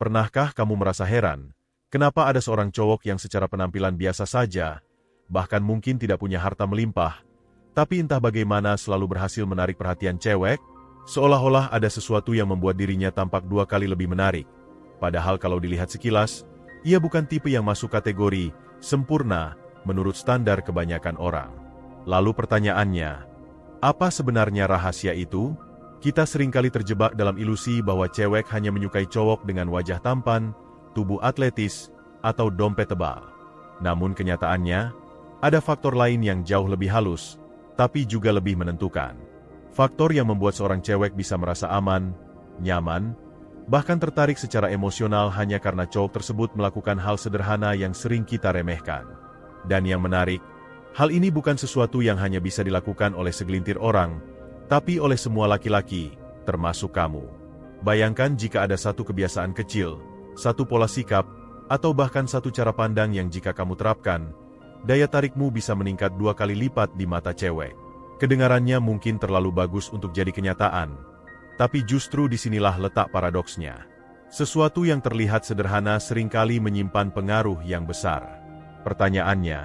Pernahkah kamu merasa heran, kenapa ada seorang cowok yang secara penampilan biasa saja, bahkan mungkin tidak punya harta melimpah, tapi entah bagaimana selalu berhasil menarik perhatian cewek? Seolah-olah ada sesuatu yang membuat dirinya tampak 2 kali lebih menarik. Padahal kalau dilihat sekilas, ia bukan tipe yang masuk kategori sempurna menurut standar kebanyakan orang. Lalu pertanyaannya, apa sebenarnya rahasia itu? Kita seringkali terjebak dalam ilusi bahwa cewek hanya menyukai cowok dengan wajah tampan, tubuh atletis, atau dompet tebal. Namun kenyataannya, ada faktor lain yang jauh lebih halus, tapi juga lebih menentukan. Faktor yang membuat seorang cewek bisa merasa aman, nyaman, bahkan tertarik secara emosional hanya karena cowok tersebut melakukan hal sederhana yang sering kita remehkan. Dan yang menarik, hal ini bukan sesuatu yang hanya bisa dilakukan oleh segelintir orang, tapi oleh semua laki-laki, termasuk kamu. Bayangkan jika ada satu kebiasaan kecil, satu pola sikap, atau bahkan satu cara pandang yang jika kamu terapkan, daya tarikmu bisa meningkat 2 kali lipat di mata cewek. Kedengarannya mungkin terlalu bagus untuk jadi kenyataan, tapi justru disinilah letak paradoksnya. Sesuatu yang terlihat sederhana seringkali menyimpan pengaruh yang besar. Pertanyaannya,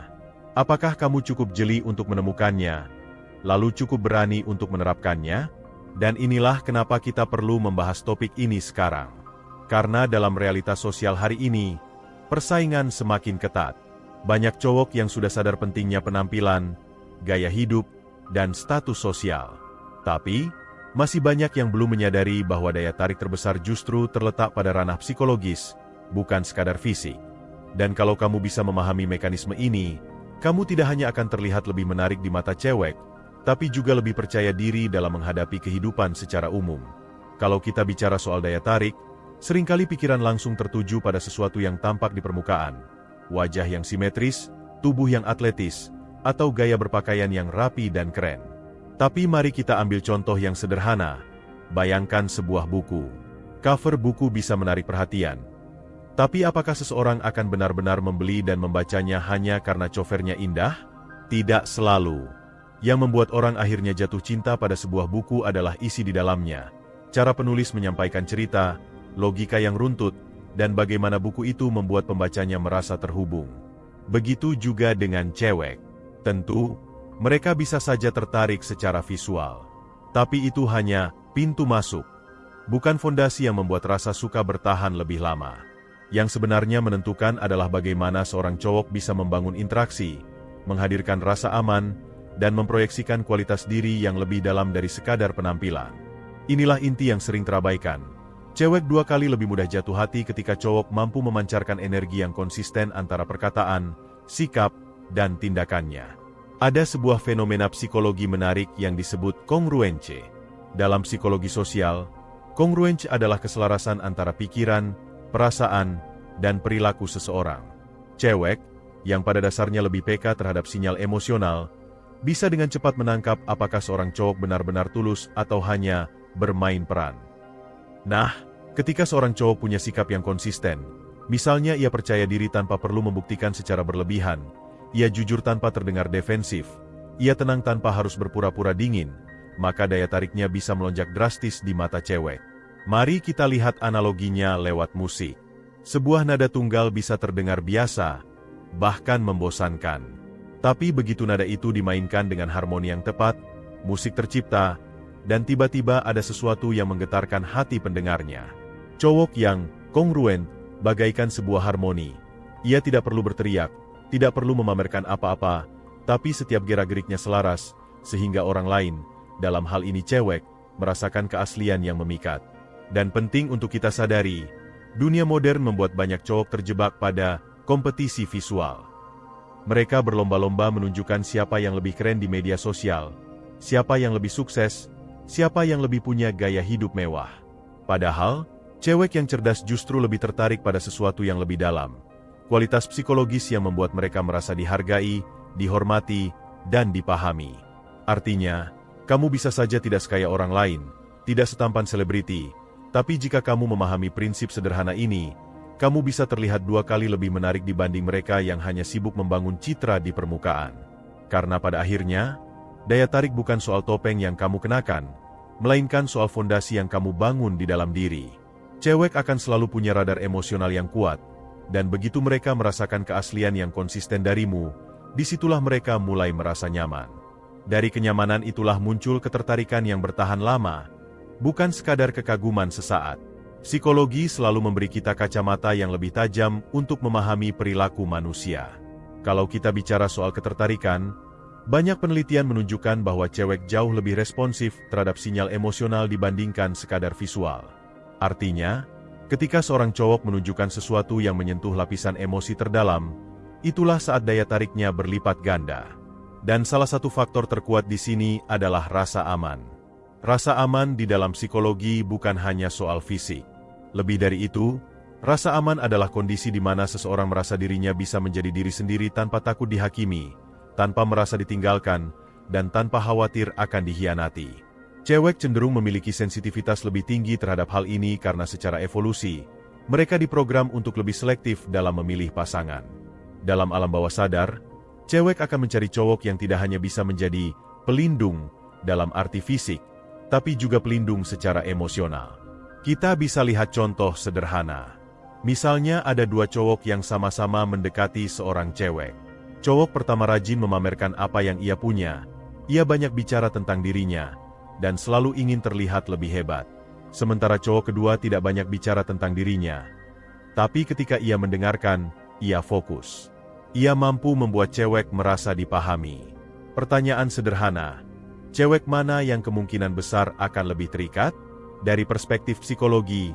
apakah kamu cukup jeli untuk menemukannya? Lalu cukup berani untuk menerapkannya? Dan inilah kenapa kita perlu membahas topik ini sekarang. Karena dalam realitas sosial hari ini, persaingan semakin ketat. Banyak cowok yang sudah sadar pentingnya penampilan, gaya hidup, dan status sosial. Tapi, masih banyak yang belum menyadari bahwa daya tarik terbesar justru terletak pada ranah psikologis, bukan sekadar fisik. Dan kalau kamu bisa memahami mekanisme ini, kamu tidak hanya akan terlihat lebih menarik di mata cewek, tapi juga lebih percaya diri dalam menghadapi kehidupan secara umum. Kalau kita bicara soal daya tarik, seringkali pikiran langsung tertuju pada sesuatu yang tampak di permukaan. Wajah yang simetris, tubuh yang atletis, atau gaya berpakaian yang rapi dan keren. Tapi mari kita ambil contoh yang sederhana. Bayangkan sebuah buku. Cover buku bisa menarik perhatian. Tapi apakah seseorang akan benar-benar membeli dan membacanya hanya karena covernya indah? Tidak selalu. Yang membuat orang akhirnya jatuh cinta pada sebuah buku adalah isi di dalamnya. Cara penulis menyampaikan cerita, logika yang runtut, dan bagaimana buku itu membuat pembacanya merasa terhubung. Begitu juga dengan cewek. Tentu, mereka bisa saja tertarik secara visual. Tapi itu hanya pintu masuk, bukan fondasi yang membuat rasa suka bertahan lebih lama. Yang sebenarnya menentukan adalah bagaimana seorang cowok bisa membangun interaksi, menghadirkan rasa aman, dan memproyeksikan kualitas diri yang lebih dalam dari sekadar penampilan. Inilah inti yang sering terabaikan. Cewek 2 kali lebih mudah jatuh hati ketika cowok mampu memancarkan energi yang konsisten antara perkataan, sikap, dan tindakannya. Ada sebuah fenomena psikologi menarik yang disebut kongruensi. Dalam psikologi sosial, kongruensi adalah keselarasan antara pikiran, perasaan, dan perilaku seseorang. Cewek, yang pada dasarnya lebih peka terhadap sinyal emosional, bisa dengan cepat menangkap apakah seorang cowok benar-benar tulus atau hanya bermain peran. Nah, ketika seorang cowok punya sikap yang konsisten, misalnya ia percaya diri tanpa perlu membuktikan secara berlebihan, ia jujur tanpa terdengar defensif, ia tenang tanpa harus berpura-pura dingin, maka daya tariknya bisa melonjak drastis di mata cewek. Mari kita lihat analoginya lewat musik. Sebuah nada tunggal bisa terdengar biasa, bahkan membosankan. Tapi begitu nada itu dimainkan dengan harmoni yang tepat, musik tercipta, dan tiba-tiba ada sesuatu yang menggetarkan hati pendengarnya. Cowok yang kongruen bagaikan sebuah harmoni. Ia tidak perlu berteriak, tidak perlu memamerkan apa-apa, tapi setiap gerak-geriknya selaras, sehingga orang lain, dalam hal ini cewek, merasakan keaslian yang memikat. Dan penting untuk kita sadari, dunia modern membuat banyak cowok terjebak pada kompetisi visual. Mereka berlomba-lomba menunjukkan siapa yang lebih keren di media sosial, siapa yang lebih sukses, siapa yang lebih punya gaya hidup mewah. Padahal, cewek yang cerdas justru lebih tertarik pada sesuatu yang lebih dalam. Kualitas psikologis yang membuat mereka merasa dihargai, dihormati, dan dipahami. Artinya, kamu bisa saja tidak sekaya orang lain, tidak setampan selebriti, tapi jika kamu memahami prinsip sederhana ini, kamu bisa terlihat 2 kali lebih menarik dibanding mereka yang hanya sibuk membangun citra di permukaan. Karena pada akhirnya, daya tarik bukan soal topeng yang kamu kenakan, melainkan soal fondasi yang kamu bangun di dalam diri. Cewek akan selalu punya radar emosional yang kuat, dan begitu mereka merasakan keaslian yang konsisten darimu, disitulah mereka mulai merasa nyaman. Dari kenyamanan itulah muncul ketertarikan yang bertahan lama, bukan sekadar kekaguman sesaat. Psikologi selalu memberi kita kacamata yang lebih tajam untuk memahami perilaku manusia. Kalau kita bicara soal ketertarikan, banyak penelitian menunjukkan bahwa cewek jauh lebih responsif terhadap sinyal emosional dibandingkan sekadar visual. Artinya, ketika seorang cowok menunjukkan sesuatu yang menyentuh lapisan emosi terdalam, itulah saat daya tariknya berlipat ganda. Dan salah satu faktor terkuat di sini adalah rasa aman. Rasa aman di dalam psikologi bukan hanya soal fisik. Lebih dari itu, rasa aman adalah kondisi di mana seseorang merasa dirinya bisa menjadi diri sendiri tanpa takut dihakimi, tanpa merasa ditinggalkan, dan tanpa khawatir akan dikhianati. Cewek cenderung memiliki sensitivitas lebih tinggi terhadap hal ini karena secara evolusi, mereka diprogram untuk lebih selektif dalam memilih pasangan. Dalam alam bawah sadar, cewek akan mencari cowok yang tidak hanya bisa menjadi pelindung dalam arti fisik, tapi juga pelindung secara emosional. Kita bisa lihat contoh sederhana. Misalnya ada dua cowok yang sama-sama mendekati seorang cewek. Cowok pertama rajin memamerkan apa yang ia punya, ia banyak bicara tentang dirinya, dan selalu ingin terlihat lebih hebat. Sementara cowok kedua tidak banyak bicara tentang dirinya. Tapi ketika ia mendengarkan, ia fokus. Ia mampu membuat cewek merasa dipahami. Pertanyaan sederhana, cewek mana yang kemungkinan besar akan lebih terikat? Dari perspektif psikologi,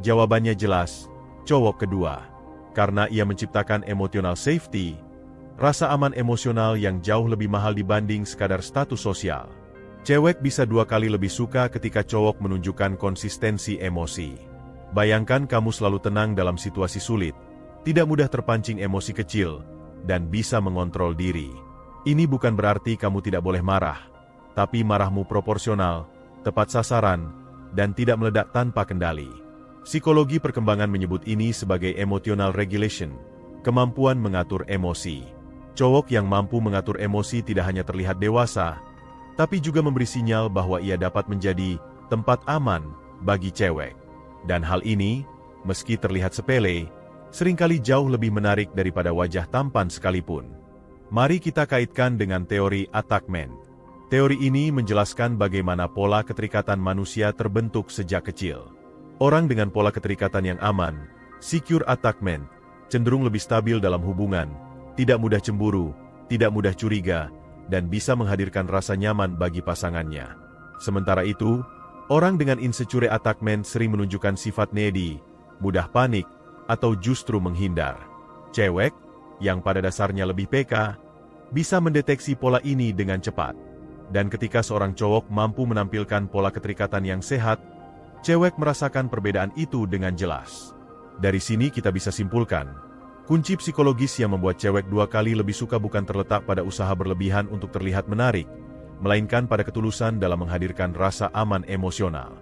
jawabannya jelas, cowok kedua. Karena ia menciptakan emotional safety, rasa aman emosional yang jauh lebih mahal dibanding sekadar status sosial. Cewek bisa 2 kali lebih suka ketika cowok menunjukkan konsistensi emosi. Bayangkan kamu selalu tenang dalam situasi sulit, tidak mudah terpancing emosi kecil, dan bisa mengontrol diri. Ini bukan berarti kamu tidak boleh marah, tapi marahmu proporsional, tepat sasaran, dan tidak meledak tanpa kendali. Psikologi perkembangan menyebut ini sebagai emotional regulation, kemampuan mengatur emosi. Cowok yang mampu mengatur emosi tidak hanya terlihat dewasa, tapi juga memberi sinyal bahwa ia dapat menjadi tempat aman bagi cewek. Dan hal ini, meski terlihat sepele, seringkali jauh lebih menarik daripada wajah tampan sekalipun. Mari kita kaitkan dengan teori attachment. Teori ini menjelaskan bagaimana pola keterikatan manusia terbentuk sejak kecil. Orang dengan pola keterikatan yang aman, secure attachment, cenderung lebih stabil dalam hubungan, tidak mudah cemburu, tidak mudah curiga, dan bisa menghadirkan rasa nyaman bagi pasangannya. Sementara itu, orang dengan insecure attachment sering menunjukkan sifat needy, mudah panik, atau justru menghindar. Cewek, yang pada dasarnya lebih peka, bisa mendeteksi pola ini dengan cepat. Dan ketika seorang cowok mampu menampilkan pola keterikatan yang sehat, cewek merasakan perbedaan itu dengan jelas. Dari sini kita bisa simpulkan, kunci psikologis yang membuat cewek 2 kali lebih suka bukan terletak pada usaha berlebihan untuk terlihat menarik, melainkan pada ketulusan dalam menghadirkan rasa aman emosional.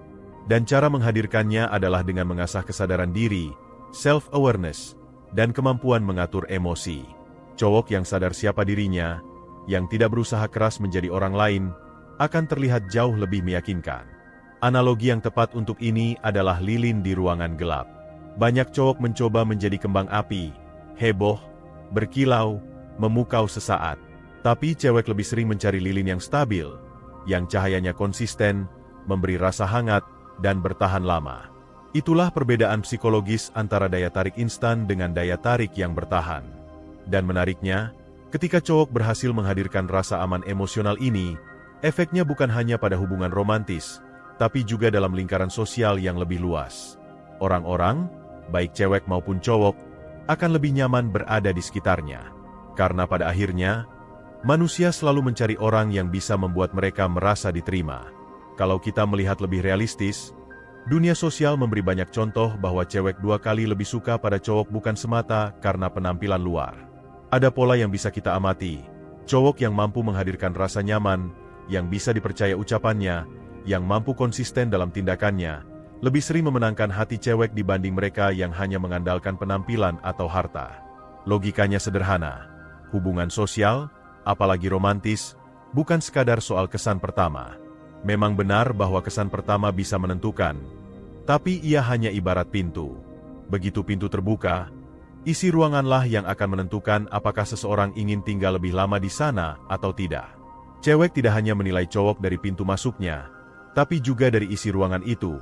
Dan cara menghadirkannya adalah dengan mengasah kesadaran diri, self-awareness, dan kemampuan mengatur emosi. Cowok yang sadar siapa dirinya, yang tidak berusaha keras menjadi orang lain, akan terlihat jauh lebih meyakinkan. Analogi yang tepat untuk ini adalah lilin di ruangan gelap. Banyak cowok mencoba menjadi kembang api, heboh, berkilau, memukau sesaat. Tapi cewek lebih sering mencari lilin yang stabil, yang cahayanya konsisten, memberi rasa hangat, dan bertahan lama. Itulah perbedaan psikologis antara daya tarik instan dengan daya tarik yang bertahan. Dan menariknya, ketika cowok berhasil menghadirkan rasa aman emosional ini, efeknya bukan hanya pada hubungan romantis, tapi juga dalam lingkaran sosial yang lebih luas. Orang-orang, baik cewek maupun cowok, akan lebih nyaman berada di sekitarnya. Karena pada akhirnya, manusia selalu mencari orang yang bisa membuat mereka merasa diterima. Kalau kita melihat lebih realistis, dunia sosial memberi banyak contoh bahwa cewek 2 kali lebih suka pada cowok bukan semata karena penampilan luar. Ada pola yang bisa kita amati, cowok yang mampu menghadirkan rasa nyaman, yang bisa dipercaya ucapannya, yang mampu konsisten dalam tindakannya, lebih sering memenangkan hati cewek dibanding mereka yang hanya mengandalkan penampilan atau harta. Logikanya sederhana, hubungan sosial, apalagi romantis, bukan sekadar soal kesan pertama. Memang benar bahwa kesan pertama bisa menentukan, Tapi ia hanya ibarat pintu. Begitu pintu terbuka, isi ruanganlah yang akan menentukan apakah seseorang ingin tinggal lebih lama di sana atau tidak. Cewek tidak hanya menilai cowok dari pintu masuknya, tapi juga dari isi ruangan itu,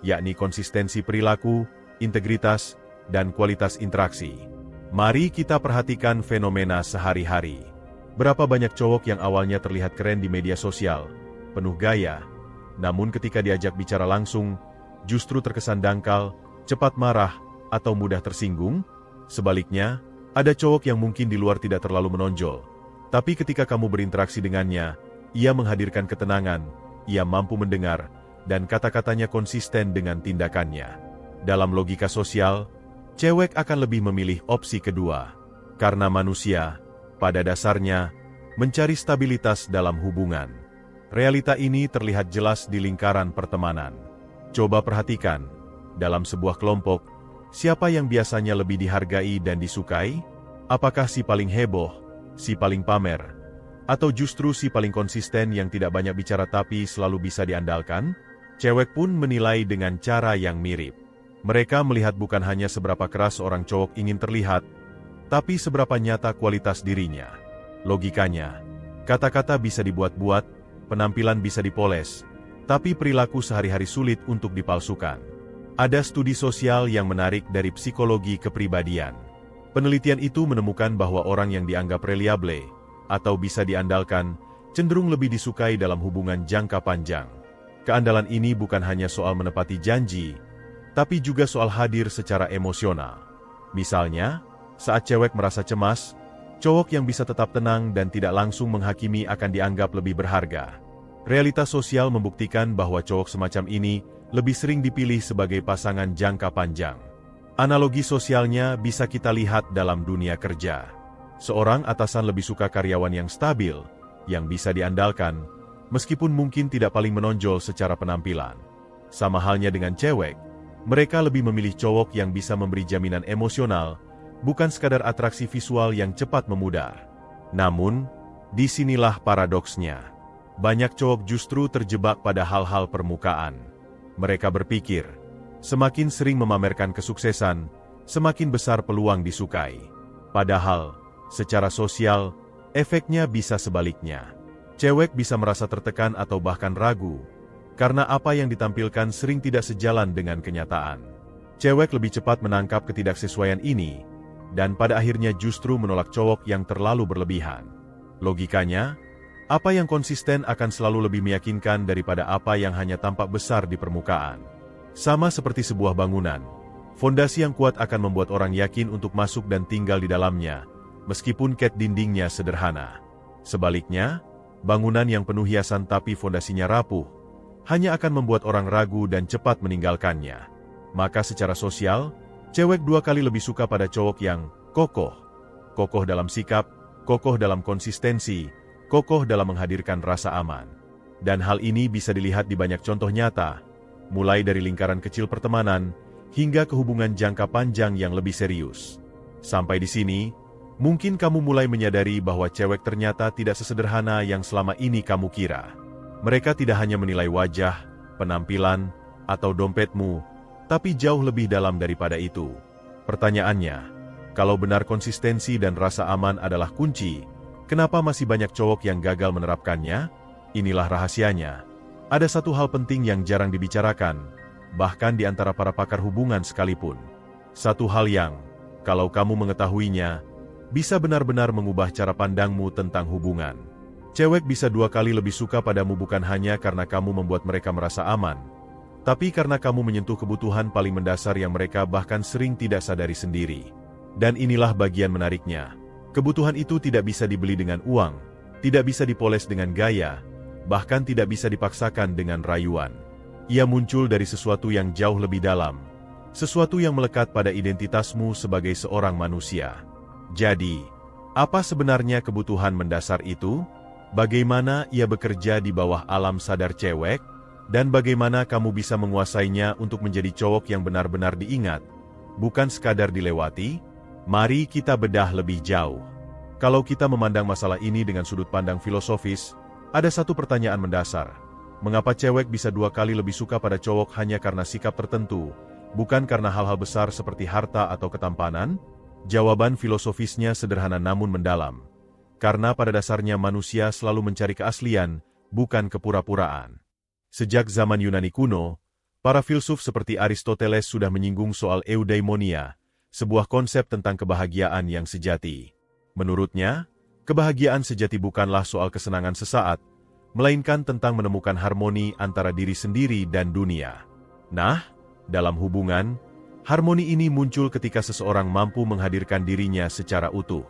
yakni konsistensi perilaku, integritas, dan kualitas interaksi. Mari kita perhatikan fenomena sehari-hari. Berapa banyak cowok yang awalnya terlihat keren di media sosial, penuh gaya, namun ketika diajak bicara langsung, justru terkesan dangkal, cepat marah, atau mudah tersinggung? Sebaliknya, ada cowok yang mungkin di luar tidak terlalu menonjol, tapi ketika kamu berinteraksi dengannya, ia menghadirkan ketenangan, ia mampu mendengar, dan kata-katanya konsisten dengan tindakannya. Dalam logika sosial, cewek akan lebih memilih opsi kedua, karena manusia, pada dasarnya, mencari stabilitas dalam hubungan. Realita ini terlihat jelas di lingkaran pertemanan. Coba perhatikan, dalam sebuah kelompok, siapa yang biasanya lebih dihargai dan disukai? Apakah si paling heboh, si paling pamer, atau justru si paling konsisten yang tidak banyak bicara tapi selalu bisa diandalkan? Cewek pun menilai dengan cara yang mirip. Mereka melihat bukan hanya seberapa keras seorang cowok ingin terlihat, tapi seberapa nyata kualitas dirinya. Logikanya, kata-kata bisa dibuat-buat, penampilan bisa dipoles, tapi perilaku sehari-hari sulit untuk dipalsukan. Ada studi sosial yang menarik dari psikologi kepribadian. Penelitian itu menemukan bahwa orang yang dianggap reliable atau bisa diandalkan cenderung lebih disukai dalam hubungan jangka panjang. Keandalan ini bukan hanya soal menepati janji, tapi juga soal hadir secara emosional. Misalnya, saat cewek merasa cemas, cowok yang bisa tetap tenang dan tidak langsung menghakimi akan dianggap lebih berharga. Realitas sosial membuktikan bahwa cowok semacam ini lebih sering dipilih sebagai pasangan jangka panjang. Analogi sosialnya bisa kita lihat dalam dunia kerja. Seorang atasan lebih suka karyawan yang stabil, yang bisa diandalkan, meskipun mungkin tidak paling menonjol secara penampilan. Sama halnya dengan cewek, mereka lebih memilih cowok yang bisa memberi jaminan emosional, bukan sekadar atraksi visual yang cepat memudar. Namun, disinilah paradoksnya. Banyak cowok justru terjebak pada hal-hal permukaan. Mereka berpikir, semakin sering memamerkan kesuksesan, semakin besar peluang disukai. Padahal, secara sosial, efeknya bisa sebaliknya. Cewek bisa merasa tertekan atau bahkan ragu, karena apa yang ditampilkan sering tidak sejalan dengan kenyataan. Cewek lebih cepat menangkap ketidaksesuaian ini, dan pada akhirnya justru menolak cowok yang terlalu berlebihan. Logikanya, apa yang konsisten akan selalu lebih meyakinkan daripada apa yang hanya tampak besar di permukaan. Sama seperti sebuah bangunan, fondasi yang kuat akan membuat orang yakin untuk masuk dan tinggal di dalamnya, meskipun cat dindingnya sederhana. Sebaliknya, bangunan yang penuh hiasan tapi fondasinya rapuh, hanya akan membuat orang ragu dan cepat meninggalkannya. Maka secara sosial, cewek dua kali lebih suka pada cowok yang kokoh. Kokoh dalam sikap, kokoh dalam konsistensi, kokoh dalam menghadirkan rasa aman. Dan hal ini bisa dilihat di banyak contoh nyata, mulai dari lingkaran kecil pertemanan, hingga ke hubungan jangka panjang yang lebih serius. Sampai di sini, mungkin kamu mulai menyadari bahwa cewek ternyata tidak sesederhana yang selama ini kamu kira. Mereka tidak hanya menilai wajah, penampilan, atau dompetmu, tapi jauh lebih dalam daripada itu. Pertanyaannya, kalau benar konsistensi dan rasa aman adalah kunci, kenapa masih banyak cowok yang gagal menerapkannya? Inilah rahasianya. Ada satu hal penting yang jarang dibicarakan, bahkan di antara para pakar hubungan sekalipun. Satu hal yang, kalau kamu mengetahuinya, bisa benar-benar mengubah cara pandangmu tentang hubungan. Cewek bisa dua kali lebih suka padamu bukan hanya karena kamu membuat mereka merasa aman, tapi karena kamu menyentuh kebutuhan paling mendasar yang mereka bahkan sering tidak sadari sendiri. Dan inilah bagian menariknya. Kebutuhan itu tidak bisa dibeli dengan uang, tidak bisa dipoles dengan gaya, bahkan tidak bisa dipaksakan dengan rayuan. Ia muncul dari sesuatu yang jauh lebih dalam, sesuatu yang melekat pada identitasmu sebagai seorang manusia. Jadi, apa sebenarnya kebutuhan mendasar itu? Bagaimana ia bekerja di bawah alam sadar cewek? Dan bagaimana kamu bisa menguasainya untuk menjadi cowok yang benar-benar diingat, bukan sekadar dilewati? Mari kita bedah lebih jauh. Kalau kita memandang masalah ini dengan sudut pandang filosofis, ada satu pertanyaan mendasar. Mengapa cewek bisa 2 kali lebih suka pada cowok hanya karena sikap tertentu, bukan karena hal-hal besar seperti harta atau ketampanan? Jawaban filosofisnya sederhana namun mendalam. Karena pada dasarnya manusia selalu mencari keaslian, bukan kepura-puraan. Sejak zaman Yunani kuno, para filsuf seperti Aristoteles sudah menyinggung soal eudaimonia, sebuah konsep tentang kebahagiaan yang sejati. Menurutnya, kebahagiaan sejati bukanlah soal kesenangan sesaat, melainkan tentang menemukan harmoni antara diri sendiri dan dunia. Nah, dalam hubungan, harmoni ini muncul ketika seseorang mampu menghadirkan dirinya secara utuh.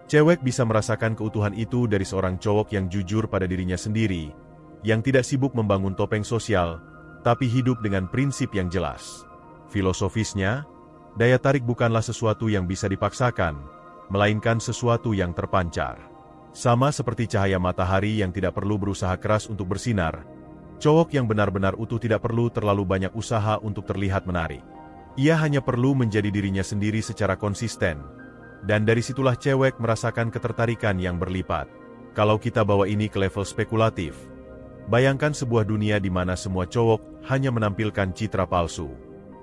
Cewek bisa merasakan keutuhan itu dari seorang cowok yang jujur pada dirinya sendiri, yang tidak sibuk membangun topeng sosial, tapi hidup dengan prinsip yang jelas. Filosofisnya, daya tarik bukanlah sesuatu yang bisa dipaksakan, melainkan sesuatu yang terpancar. Sama seperti cahaya matahari yang tidak perlu berusaha keras untuk bersinar, cowok yang benar-benar utuh tidak perlu terlalu banyak usaha untuk terlihat menarik. Ia hanya perlu menjadi dirinya sendiri secara konsisten, dan dari situlah cewek merasakan ketertarikan yang berlipat. Kalau kita bawa ini ke level spekulatif, bayangkan sebuah dunia di mana semua cowok hanya menampilkan citra palsu.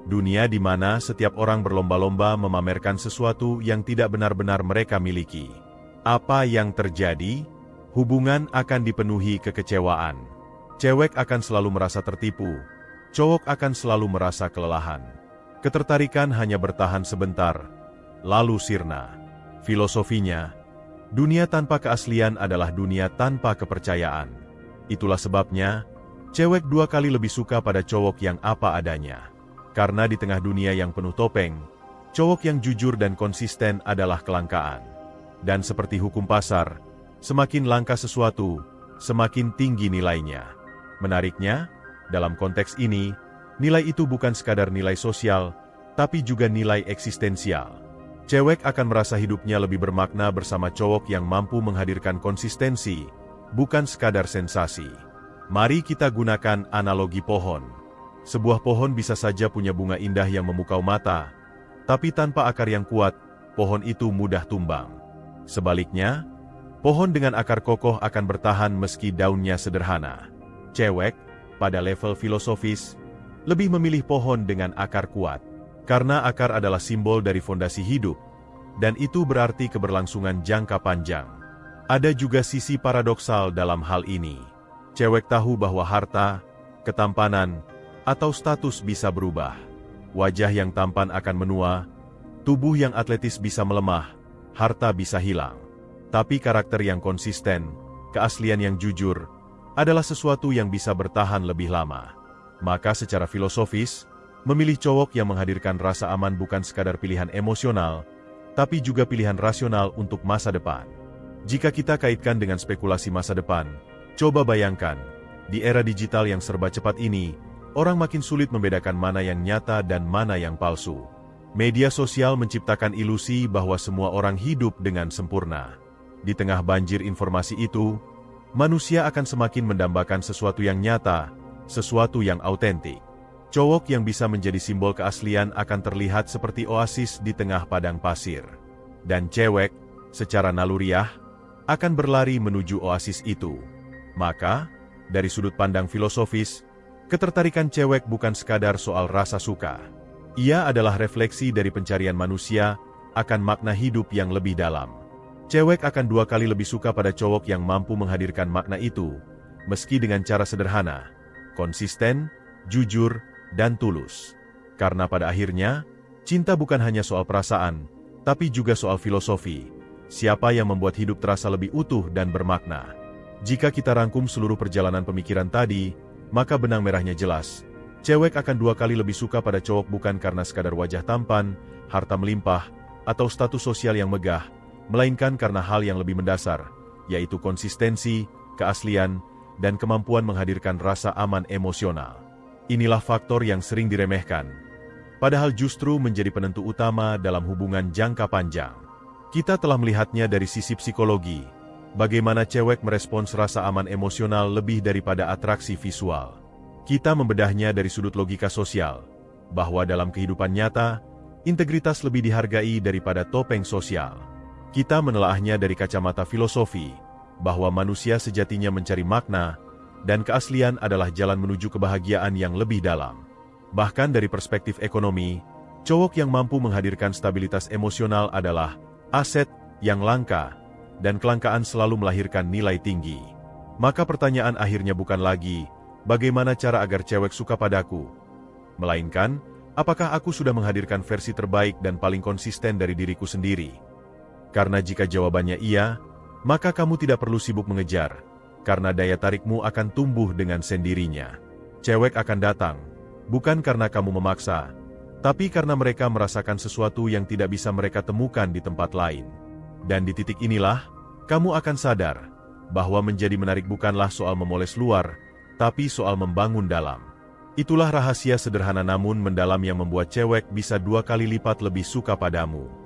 Dunia di mana setiap orang berlomba-lomba memamerkan sesuatu yang tidak benar-benar mereka miliki. Apa yang terjadi? Hubungan akan dipenuhi kekecewaan. Cewek akan selalu merasa tertipu. Cowok akan selalu merasa kelelahan. Ketertarikan hanya bertahan sebentar, lalu sirna. Filosofinya, dunia tanpa keaslian adalah dunia tanpa kepercayaan. Itulah sebabnya, cewek 2 kali lebih suka pada cowok yang apa adanya. Karena di tengah dunia yang penuh topeng, cowok yang jujur dan konsisten adalah kelangkaan. Dan seperti hukum pasar, semakin langka sesuatu, semakin tinggi nilainya. Menariknya, dalam konteks ini, nilai itu bukan sekadar nilai sosial, tapi juga nilai eksistensial. Cewek akan merasa hidupnya lebih bermakna bersama cowok yang mampu menghadirkan konsistensi, bukan sekadar sensasi. Mari kita gunakan analogi pohon. Sebuah pohon bisa saja punya bunga indah yang memukau mata, tapi tanpa akar yang kuat, pohon itu mudah tumbang. Sebaliknya, pohon dengan akar kokoh akan bertahan meski daunnya sederhana. Cewek, pada level filosofis, lebih memilih pohon dengan akar kuat. Karena akar adalah simbol dari fondasi hidup, dan itu berarti keberlangsungan jangka panjang. Ada juga sisi paradoksal dalam hal ini. Cewek tahu bahwa harta, ketampanan, atau status bisa berubah. Wajah yang tampan akan menua, tubuh yang atletis bisa melemah, harta bisa hilang. Tapi karakter yang konsisten, keaslian yang jujur, adalah sesuatu yang bisa bertahan lebih lama. Maka secara filosofis, memilih cowok yang menghadirkan rasa aman bukan sekadar pilihan emosional, tapi juga pilihan rasional untuk masa depan. Jika kita kaitkan dengan spekulasi masa depan, coba bayangkan, di era digital yang serba cepat ini, orang makin sulit membedakan mana yang nyata dan mana yang palsu. Media sosial menciptakan ilusi bahwa semua orang hidup dengan sempurna. Di tengah banjir informasi itu, manusia akan semakin mendambakan sesuatu yang nyata, sesuatu yang autentik. Cowok yang bisa menjadi simbol keaslian akan terlihat seperti oasis di tengah padang pasir. Dan cewek, secara naluriah, akan berlari menuju oasis itu. Maka, dari sudut pandang filosofis, ketertarikan cewek bukan sekadar soal rasa suka. Ia adalah refleksi dari pencarian manusia akan makna hidup yang lebih dalam. Cewek akan 2 kali lebih suka pada cowok yang mampu menghadirkan makna itu, meski dengan cara sederhana, konsisten, jujur, dan tulus. Karena pada akhirnya, cinta bukan hanya soal perasaan, tapi juga soal filosofi. Siapa yang membuat hidup terasa lebih utuh dan bermakna? Jika kita rangkum seluruh perjalanan pemikiran tadi, maka benang merahnya jelas. Cewek akan 2 kali lebih suka pada cowok bukan karena sekadar wajah tampan, harta melimpah, atau status sosial yang megah, melainkan karena hal yang lebih mendasar, yaitu konsistensi, keaslian, dan kemampuan menghadirkan rasa aman emosional. Inilah faktor yang sering diremehkan, padahal justru menjadi penentu utama dalam hubungan jangka panjang. Kita telah melihatnya dari sisi psikologi, bagaimana cewek merespons rasa aman emosional lebih daripada atraksi visual. Kita membedahnya dari sudut logika sosial, bahwa dalam kehidupan nyata, integritas lebih dihargai daripada topeng sosial. Kita menelaahnya dari kacamata filosofi, bahwa manusia sejatinya mencari makna, dan keaslian adalah jalan menuju kebahagiaan yang lebih dalam. Bahkan dari perspektif ekonomi, cowok yang mampu menghadirkan stabilitas emosional adalah aset yang langka, dan kelangkaan selalu melahirkan nilai tinggi. Maka pertanyaan akhirnya bukan lagi, bagaimana cara agar cewek suka padaku? Melainkan, apakah aku sudah menghadirkan versi terbaik dan paling konsisten dari diriku sendiri? Karena jika jawabannya iya, maka kamu tidak perlu sibuk mengejar, karena daya tarikmu akan tumbuh dengan sendirinya. Cewek akan datang, bukan karena kamu memaksa, tapi karena mereka merasakan sesuatu yang tidak bisa mereka temukan di tempat lain. Dan di titik inilah, kamu akan sadar bahwa menjadi menarik bukanlah soal memoles luar, tapi soal membangun dalam. Itulah rahasia sederhana namun mendalam yang membuat cewek bisa 2 kali lipat lebih suka padamu.